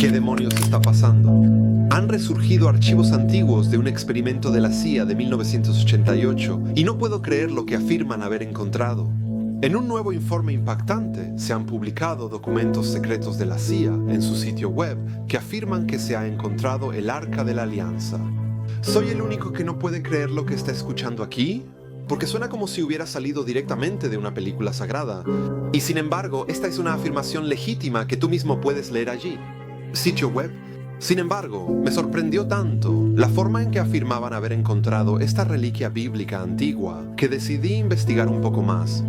¿Qué demonios está pasando? Han resurgido archivos antiguos de un experimento de la CIA de 1988 y no puedo creer lo que afirman haber encontrado. En un nuevo informe impactante se han publicado documentos secretos de la CIA en su sitio web que afirman que se ha encontrado el Arca de la Alianza. ¿Soy el único que no puede creer lo que está escuchando aquí? Porque suena como si hubiera salido directamente de una película sagrada. Y sin embargo, esta es una afirmación legítima que tú mismo puedes leer allí. Sitio web. Sin embargo, me sorprendió tanto la forma en que afirmaban haber encontrado esta reliquia bíblica antigua que decidí investigar un poco más.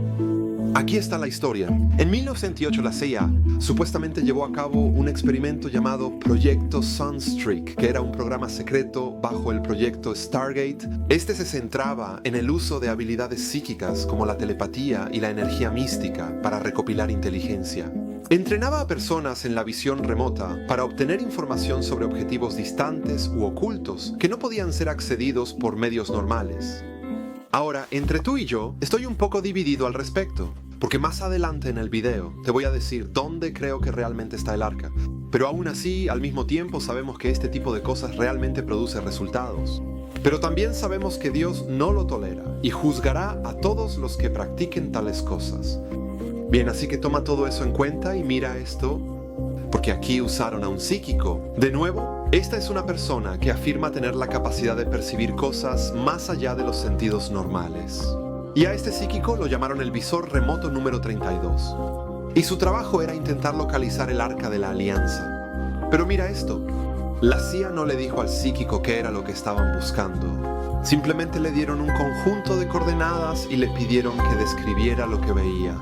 Aquí está la historia. En 1908 la CIA supuestamente llevó a cabo un experimento llamado Proyecto Sunstreak, que era un programa secreto bajo el proyecto Stargate. Este se centraba en el uso de habilidades psíquicas como la telepatía y la energía mística para recopilar inteligencia. Entrenaba a personas en la visión remota para obtener información sobre objetivos distantes u ocultos que no podían ser accedidos por medios normales. Ahora, entre tú y yo, estoy un poco dividido al respecto, porque más adelante en el video te voy a decir dónde creo que realmente está el arca. Pero aún así, al mismo tiempo sabemos que este tipo de cosas realmente produce resultados. Pero también sabemos que Dios no lo tolera y juzgará a todos los que practiquen tales cosas. Bien, así que toma todo eso en cuenta y mira esto, porque aquí usaron a un psíquico. De nuevo, esta es una persona que afirma tener la capacidad de percibir cosas más allá de los sentidos normales. Y a este psíquico lo llamaron el visor remoto número 32. Y su trabajo era intentar localizar el Arca de la Alianza. Pero mira esto, la CIA no le dijo al psíquico qué era lo que estaban buscando. Simplemente le dieron un conjunto de coordenadas y le pidieron que describiera lo que veía.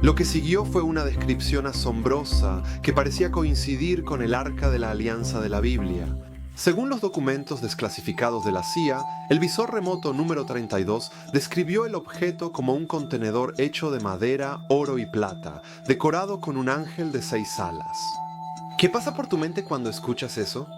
Lo que siguió fue una descripción asombrosa que parecía coincidir con el Arca de la Alianza de la Biblia. Según los documentos desclasificados de la CIA, el visor remoto número 32 describió el objeto como un contenedor hecho de madera, oro y plata, decorado con un ángel de 6 alas. ¿Qué pasa por tu mente cuando escuchas eso?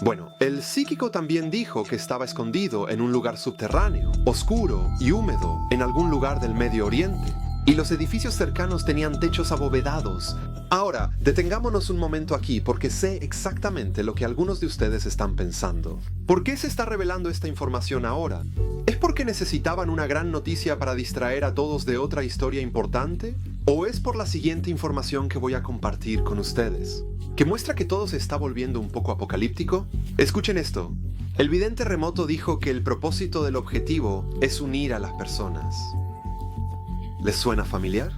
Bueno, el psíquico también dijo que estaba escondido en un lugar subterráneo, oscuro y húmedo, en algún lugar del Medio Oriente. Y los edificios cercanos tenían techos abovedados. Ahora, detengámonos un momento aquí porque sé exactamente lo que algunos de ustedes están pensando. ¿Por qué se está revelando esta información ahora? ¿Es porque necesitaban una gran noticia para distraer a todos de otra historia importante? ¿O es por la siguiente información que voy a compartir con ustedes, que muestra que todo se está volviendo un poco apocalíptico? Escuchen esto. El vidente remoto dijo que el propósito del objetivo es unir a las personas. ¿Les suena familiar?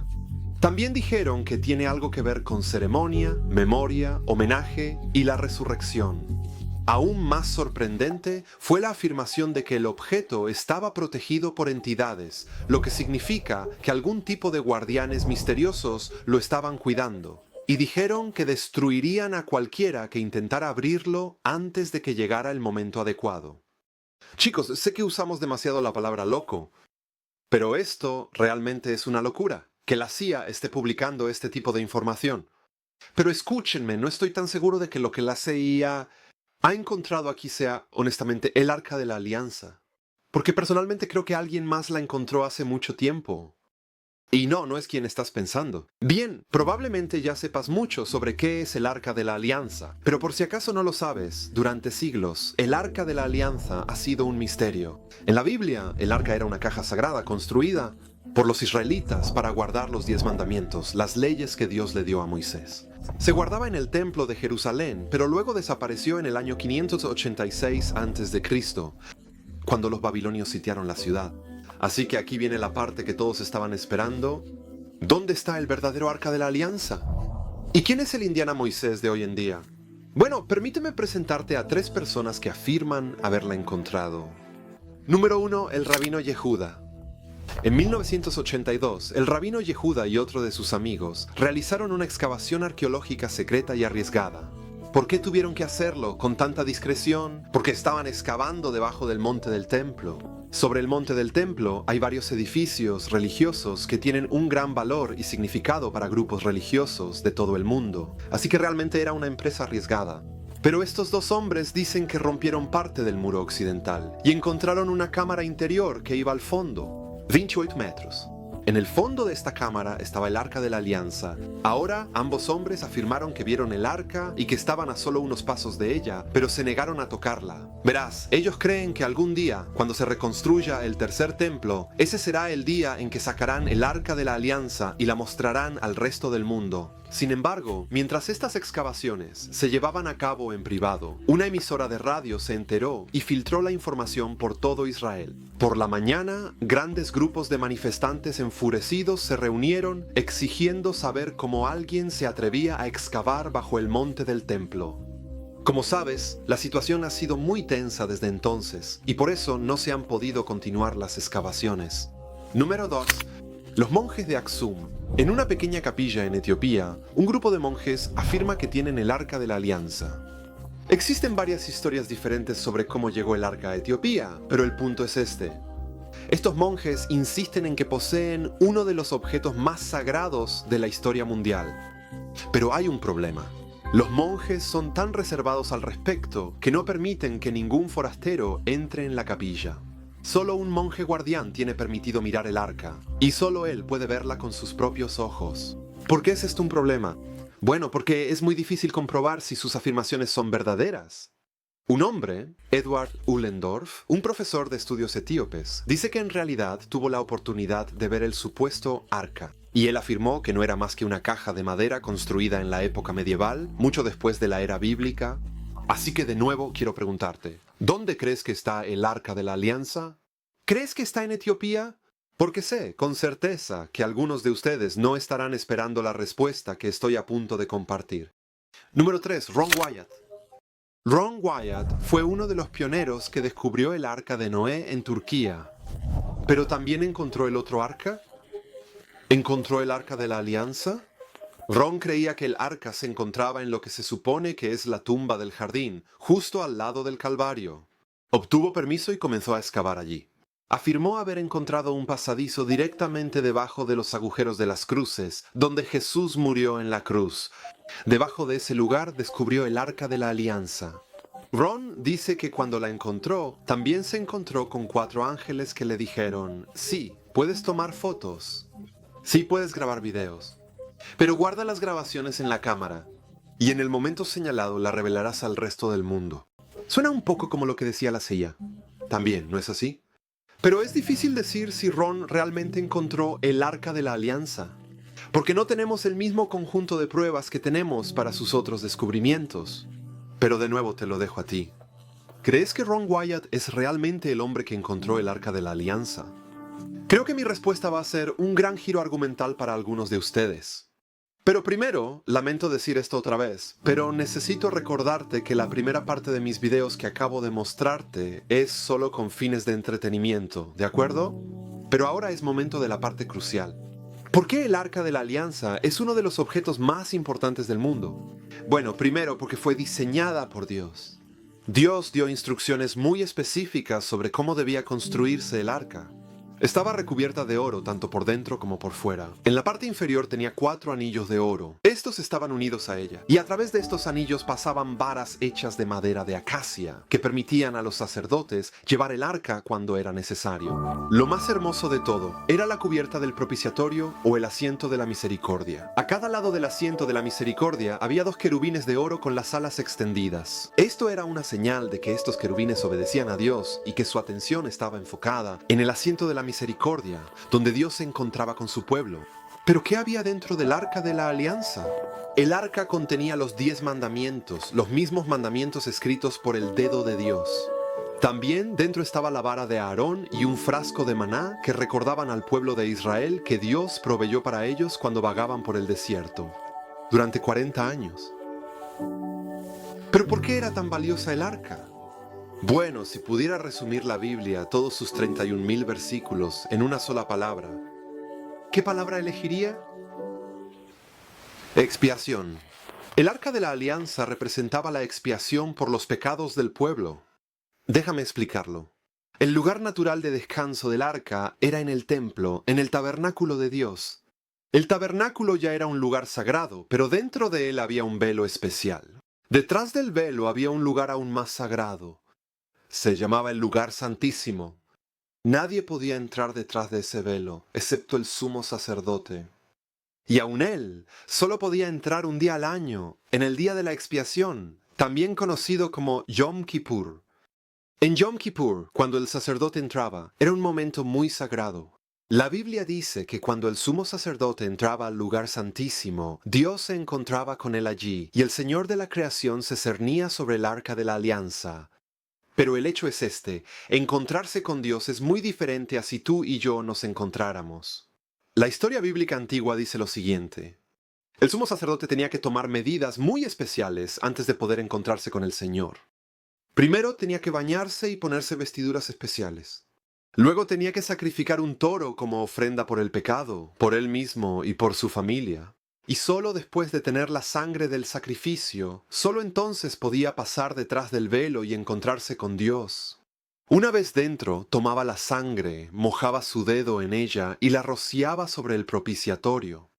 También dijeron que tiene algo que ver con ceremonia, memoria, homenaje y la resurrección. Aún más sorprendente fue la afirmación de que el objeto estaba protegido por entidades, lo que significa que algún tipo de guardianes misteriosos lo estaban cuidando. Y dijeron que destruirían a cualquiera que intentara abrirlo antes de que llegara el momento adecuado. Chicos, sé que usamos demasiado la palabra loco, pero esto realmente es una locura, que la CIA esté publicando este tipo de información. Pero escúchenme, no estoy tan seguro de que lo que la CIA ha encontrado aquí sea, honestamente, el Arca de la Alianza. Porque personalmente creo que alguien más la encontró hace mucho tiempo. Y no es quien estás pensando. Bien, probablemente ya sepas mucho sobre qué es el Arca de la Alianza, pero por si acaso no lo sabes, durante siglos, el Arca de la Alianza ha sido un misterio. En la Biblia, el Arca era una caja sagrada construida por los israelitas para guardar los 10 mandamientos, las leyes que Dios le dio a Moisés. Se guardaba en el templo de Jerusalén, pero luego desapareció en el año 586 a.C., cuando los babilonios sitiaron la ciudad. Así que aquí viene la parte que todos estaban esperando. ¿Dónde está el verdadero Arca de la Alianza? ¿Y quién es el Indiana Moisés de hoy en día? Bueno, permíteme presentarte a 3 personas que afirman haberla encontrado. Número 1, el rabino Yehuda. En 1982, el rabino Yehuda y otro de sus amigos realizaron una excavación arqueológica secreta y arriesgada. ¿Por qué tuvieron que hacerlo con tanta discreción? Porque estaban excavando debajo del monte del templo. Sobre el monte del templo hay varios edificios religiosos que tienen un gran valor y significado para grupos religiosos de todo el mundo. Así que realmente era una empresa arriesgada. Pero estos 2 hombres dicen que rompieron parte del muro occidental y encontraron una cámara interior que iba al fondo, 28 metros. En el fondo de esta cámara estaba el Arca de la Alianza. Ahora, ambos hombres afirmaron que vieron el arca y que estaban a solo unos pasos de ella, pero se negaron a tocarla. Verás, ellos creen que algún día, cuando se reconstruya el tercer templo, ese será el día en que sacarán el Arca de la Alianza y la mostrarán al resto del mundo. Sin embargo, mientras estas excavaciones se llevaban a cabo en privado, una emisora de radio se enteró y filtró la información por todo Israel. Por la mañana, grandes grupos de manifestantes enfurecidos se reunieron exigiendo saber cómo alguien se atrevía a excavar bajo el monte del templo. Como sabes, la situación ha sido muy tensa desde entonces y por eso no se han podido continuar las excavaciones. Número 2. Los monjes de Aksum. En una pequeña capilla en Etiopía, un grupo de monjes afirma que tienen el Arca de la Alianza. Existen varias historias diferentes sobre cómo llegó el arca a Etiopía, pero el punto es este. Estos monjes insisten en que poseen uno de los objetos más sagrados de la historia mundial. Pero hay un problema. Los monjes son tan reservados al respecto que no permiten que ningún forastero entre en la capilla. Solo un monje guardián tiene permitido mirar el arca, y solo él puede verla con sus propios ojos. ¿Por qué es esto un problema? Bueno, porque es muy difícil comprobar si sus afirmaciones son verdaderas. Un hombre, Edward Ullendorf, un profesor de estudios etíopes, dice que en realidad tuvo la oportunidad de ver el supuesto arca, y él afirmó que no era más que una caja de madera construida en la época medieval, mucho después de la era bíblica. Así que de nuevo quiero preguntarte, ¿dónde crees que está el Arca de la Alianza? ¿Crees que está en Etiopía? Porque sé, con certeza, que algunos de ustedes no estarán esperando la respuesta que estoy a punto de compartir. Número 3. Ron Wyatt. Ron Wyatt fue uno de los pioneros que descubrió el Arca de Noé en Turquía. ¿Pero también encontró el otro arca? ¿Encontró el Arca de la Alianza? Ron creía que el arca se encontraba en lo que se supone que es la tumba del jardín, justo al lado del Calvario. Obtuvo permiso y comenzó a excavar allí. Afirmó haber encontrado un pasadizo directamente debajo de los agujeros de las cruces, donde Jesús murió en la cruz. Debajo de ese lugar descubrió el Arca de la Alianza. Ron dice que cuando la encontró, también se encontró con 4 ángeles que le dijeron: sí, puedes tomar fotos. Sí, puedes grabar videos. Pero guarda las grabaciones en la cámara, y en el momento señalado la revelarás al resto del mundo. Suena un poco como lo que decía la CIA. También, ¿no es así? Pero es difícil decir si Ron realmente encontró el Arca de la Alianza, porque no tenemos el mismo conjunto de pruebas que tenemos para sus otros descubrimientos. Pero de nuevo te lo dejo a ti. ¿Crees que Ron Wyatt es realmente el hombre que encontró el Arca de la Alianza? Creo que mi respuesta va a ser un gran giro argumental para algunos de ustedes. Pero primero, lamento decir esto otra vez, pero necesito recordarte que la primera parte de mis videos que acabo de mostrarte es solo con fines de entretenimiento, ¿de acuerdo? Pero ahora es momento de la parte crucial. ¿Por qué el Arca de la Alianza es uno de los objetos más importantes del mundo? Bueno, primero porque fue diseñada por Dios. Dios dio instrucciones muy específicas sobre cómo debía construirse el arca. Estaba recubierta de oro tanto por dentro como por fuera. En la parte inferior tenía 4 anillos de oro. Estos estaban unidos a ella, y a través de estos anillos pasaban varas hechas de madera de acacia, que permitían a los sacerdotes llevar el arca cuando era necesario. Lo más hermoso de todo era la cubierta del propiciatorio o el asiento de la misericordia. A cada lado del asiento de la misericordia había 2 querubines de oro con las alas extendidas. Esto era una señal de que estos querubines obedecían a Dios y que su atención estaba enfocada en el asiento de la misericordia, donde Dios se encontraba con su pueblo. ¿Pero qué había dentro del Arca de la Alianza? El arca contenía los 10 mandamientos, los mismos mandamientos escritos por el dedo de Dios. También dentro estaba la vara de Aarón y un frasco de maná que recordaban al pueblo de Israel que Dios proveyó para ellos cuando vagaban por el desierto, durante 40 años. ¿Pero por qué era tan valiosa el arca? Bueno, si pudiera resumir la Biblia, todos sus 31.000 versículos, en una sola palabra, ¿qué palabra elegiría? Expiación. El Arca de la Alianza representaba la expiación por los pecados del pueblo. Déjame explicarlo. El lugar natural de descanso del arca era en el templo, en el tabernáculo de Dios. El tabernáculo ya era un lugar sagrado, pero dentro de él había un velo especial. Detrás del velo había un lugar aún más sagrado. Se llamaba el lugar santísimo. Nadie podía entrar detrás de ese velo, excepto el sumo sacerdote. Y aun él solo podía entrar un día al año, en el día de la expiación, también conocido como Yom Kippur. En Yom Kippur, cuando el sacerdote entraba, era un momento muy sagrado. La Biblia dice que cuando el sumo sacerdote entraba al lugar santísimo, Dios se encontraba con él allí, y el Señor de la creación se cernía sobre el arca de la alianza. Pero el hecho es este: encontrarse con Dios es muy diferente a si tú y yo nos encontráramos. La historia bíblica antigua dice lo siguiente: el sumo sacerdote tenía que tomar medidas muy especiales antes de poder encontrarse con el Señor. Primero tenía que bañarse y ponerse vestiduras especiales. Luego tenía que sacrificar un toro como ofrenda por el pecado, por él mismo y por su familia. Y solo después de tener la sangre del sacrificio, solo entonces podía pasar detrás del velo y encontrarse con Dios. Una vez dentro, tomaba la sangre, mojaba su dedo en ella y la rociaba sobre el propiciatorio.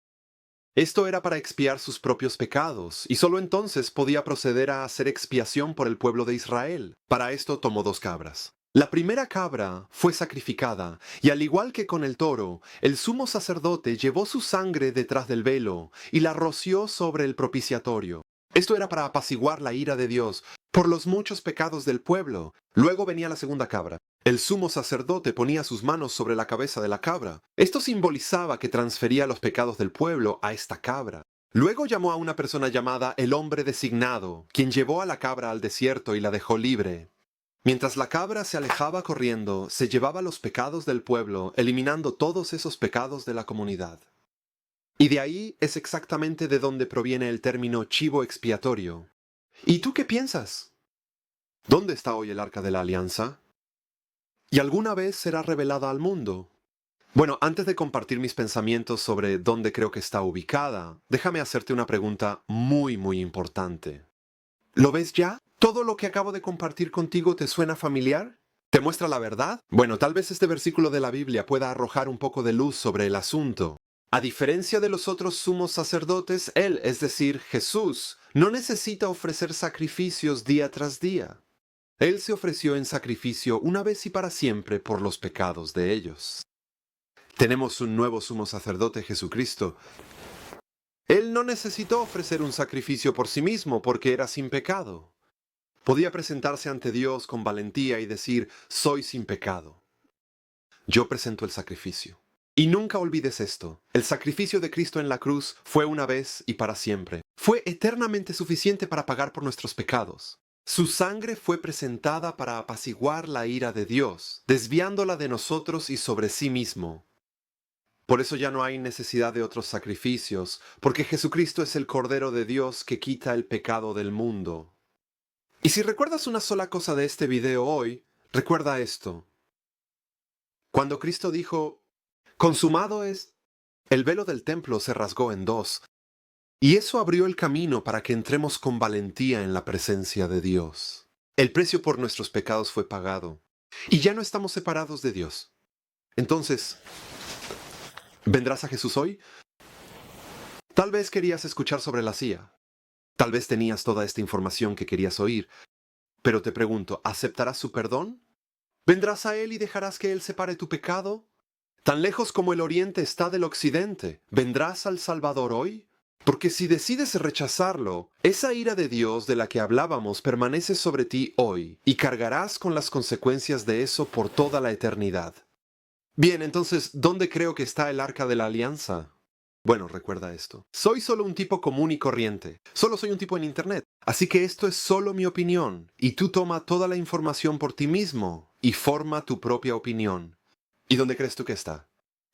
Esto era para expiar sus propios pecados, y solo entonces podía proceder a hacer expiación por el pueblo de Israel. Para esto tomó 2 cabras. La primera cabra fue sacrificada, y al igual que con el toro, el sumo sacerdote llevó su sangre detrás del velo y la roció sobre el propiciatorio. Esto era para apaciguar la ira de Dios por los muchos pecados del pueblo. Luego venía la segunda cabra. El sumo sacerdote ponía sus manos sobre la cabeza de la cabra. Esto simbolizaba que transfería los pecados del pueblo a esta cabra. Luego llamó a una persona llamada el hombre designado, quien llevó a la cabra al desierto y la dejó libre. Mientras la cabra se alejaba corriendo, se llevaba los pecados del pueblo, eliminando todos esos pecados de la comunidad. Y de ahí es exactamente de donde proviene el término chivo expiatorio. ¿Y tú qué piensas? ¿Dónde está hoy el Arca de la Alianza? ¿Y alguna vez será revelada al mundo? Bueno, antes de compartir mis pensamientos sobre dónde creo que está ubicada, déjame hacerte una pregunta muy importante. ¿Lo ves ya? ¿Todo lo que acabo de compartir contigo te suena familiar? ¿Te muestra la verdad? Bueno, tal vez este versículo de la Biblia pueda arrojar un poco de luz sobre el asunto. A diferencia de los otros sumos sacerdotes, él, es decir, Jesús, no necesita ofrecer sacrificios día tras día. Él se ofreció en sacrificio una vez y para siempre por los pecados de ellos. Tenemos un nuevo sumo sacerdote, Jesucristo. Él no necesitó ofrecer un sacrificio por sí mismo porque era sin pecado. Podía presentarse ante Dios con valentía y decir: soy sin pecado. Yo presento el sacrificio. Y nunca olvides esto: el sacrificio de Cristo en la cruz fue una vez y para siempre. Fue eternamente suficiente para pagar por nuestros pecados. Su sangre fue presentada para apaciguar la ira de Dios, desviándola de nosotros y sobre sí mismo. Por eso ya no hay necesidad de otros sacrificios, porque Jesucristo es el Cordero de Dios que quita el pecado del mundo. Y si recuerdas una sola cosa de este video hoy, recuerda esto. Cuando Cristo dijo: consumado es, el velo del templo se rasgó en 2, y eso abrió el camino para que entremos con valentía en la presencia de Dios. El precio por nuestros pecados fue pagado, y ya no estamos separados de Dios. Entonces, ¿vendrás a Jesús hoy? Tal vez querías escuchar sobre la CIA. Tal vez tenías toda esta información que querías oír. Pero te pregunto, ¿aceptarás su perdón? ¿Vendrás a Él y dejarás que Él separe tu pecado? Tan lejos como el oriente está del occidente, ¿vendrás al Salvador hoy? Porque si decides rechazarlo, esa ira de Dios de la que hablábamos permanece sobre ti hoy, y cargarás con las consecuencias de eso por toda la eternidad. Bien, entonces, ¿dónde creo que está el Arca de la Alianza? Bueno, recuerda esto. Soy solo un tipo común y corriente. Solo soy un tipo en Internet. Así que esto es solo mi opinión. Y tú toma toda la información por ti mismo y forma tu propia opinión. ¿Y dónde crees tú que está?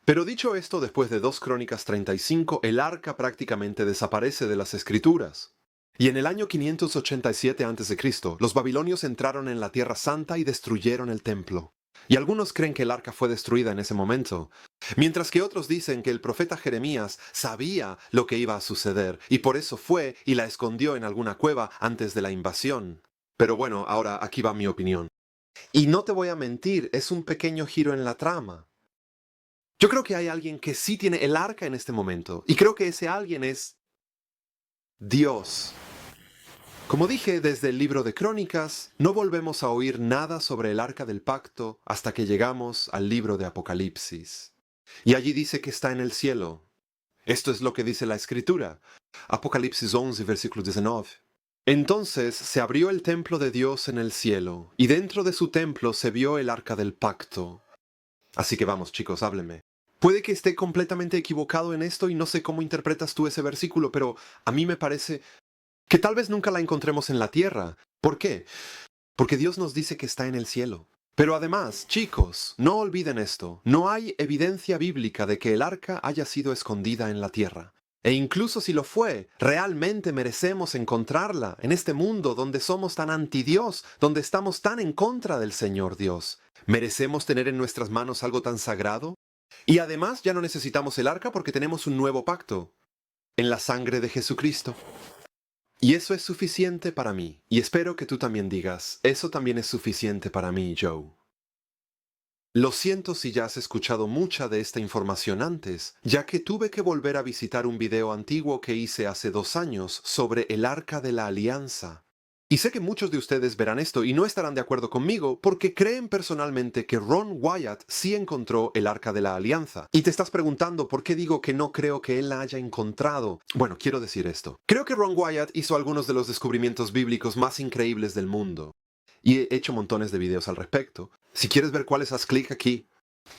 Pero dicho esto, después de 2 Crónicas 35, el arca prácticamente desaparece de las Escrituras. Y en el año 587 a.C., los babilonios entraron en la Tierra Santa y destruyeron el templo. Y algunos creen que el arca fue destruida en ese momento, mientras que otros dicen que el profeta Jeremías sabía lo que iba a suceder, y por eso fue y la escondió en alguna cueva antes de la invasión. Pero bueno, ahora aquí va mi opinión. Y no te voy a mentir, es un pequeño giro en la trama. Yo creo que hay alguien que sí tiene el arca en este momento, y creo que ese alguien es Dios. Como dije desde el libro de Crónicas, no volvemos a oír nada sobre el Arca del Pacto hasta que llegamos al libro de Apocalipsis. Y allí dice que está en el cielo. Esto es lo que dice la Escritura. Apocalipsis 11, versículo 19. Entonces se abrió el templo de Dios en el cielo, y dentro de su templo se vio el Arca del Pacto. Así que vamos, chicos, háblenme. Puede que esté completamente equivocado en esto y no sé cómo interpretas tú ese versículo, pero a mí me parece que tal vez nunca la encontremos en la tierra. ¿Por qué? Porque Dios nos dice que está en el cielo. Pero además, chicos, no olviden esto, no hay evidencia bíblica de que el arca haya sido escondida en la tierra. E incluso si lo fue, realmente merecemos encontrarla en este mundo donde somos tan anti-Dios, donde estamos tan en contra del Señor Dios. ¿Merecemos tener en nuestras manos algo tan sagrado? Y además ya no necesitamos el arca porque tenemos un nuevo pacto, en la sangre de Jesucristo. Y eso es suficiente para mí, y espero que tú también digas, eso también es suficiente para mí, Joe. Lo siento si ya has escuchado mucha de esta información antes, ya que tuve que volver a visitar un video antiguo que hice hace 2 años sobre el Arca de la Alianza. Y sé que muchos de ustedes verán esto y no estarán de acuerdo conmigo porque creen personalmente que Ron Wyatt sí encontró el Arca de la Alianza. Y te estás preguntando por qué digo que no creo que él la haya encontrado. Bueno, quiero decir esto. Creo que Ron Wyatt hizo algunos de los descubrimientos bíblicos más increíbles del mundo. Y he hecho montones de videos al respecto. Si quieres ver cuáles, haz clic aquí.